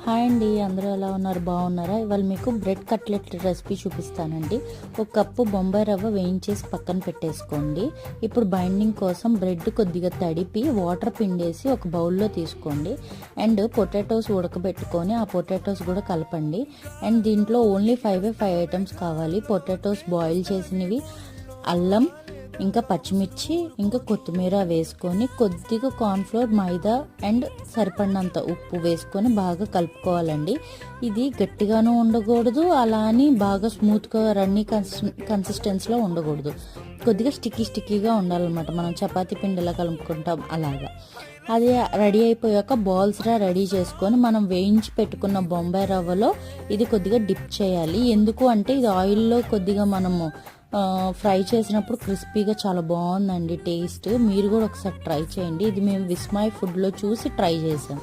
Hi అండి, అందరూ ఎలా ఉన్నారు? బాగున్నారా? ఇవాళ మీకు బ్రెడ్ కట్లెట్ రెసిపీ చూపిస్తానండి. ఒక కప్పు బొంబాయి రవ్వ వేయించేసి పక్కన పెట్టేసుకోండి. ఇప్పుడు బైండింగ్ కోసం బ్రెడ్ కొద్దిగా తడిపి వాటర్ పిండేసి ఒక బౌల్లో తీసుకోండి. అండ్ పొటాటోస్ ఉడకబెట్టుకొని ఆ పొటాటోస్ కూడా కలపండి. అండ్ దీంట్లో ఓన్లీ 5 ఐటమ్స్ కావాలి. పొటాటోస్ బాయిల్ చేసినవి, అల్లం, ఇంకా పచ్చిమిర్చి, ఇంకా కొత్తిమీర వేసుకొని కొద్దిగా కార్న్ఫ్లోర్, మైదా అండ్ సరిపడినంత ఉప్పు వేసుకొని బాగా కలుపుకోవాలండి. ఇది గట్టిగాను ఉండకూడదు, అలా అని బాగా స్మూత్గా రన్నీ కన్సిస్టెన్సీలో ఉండకూడదు. కొద్దిగా స్టిక్కీగా ఉండాలన్నమాట. మనం చపాతీ పిండిలా కలుపుకుంటాం అలాగా. అది రెడీ అయిపోయాక బాల్స్లా రెడీ చేసుకొని మనం వేయించి పెట్టుకున్న బొంబాయి రవ్వలో ఇది కొద్దిగా డిప్ చేయాలి. ఎందుకు అంటే ఇది ఆయిల్లో కొద్దిగా మనము ఫ్రై చేసినప్పుడు క్రిస్పీగా చాలా బాగుందండి టేస్ట్. మీరు కూడా ఒకసారి ట్రై చేయండి. ఇది మేము విస్మయ్ ఫుడ్లో చూసి ట్రై చేసాం.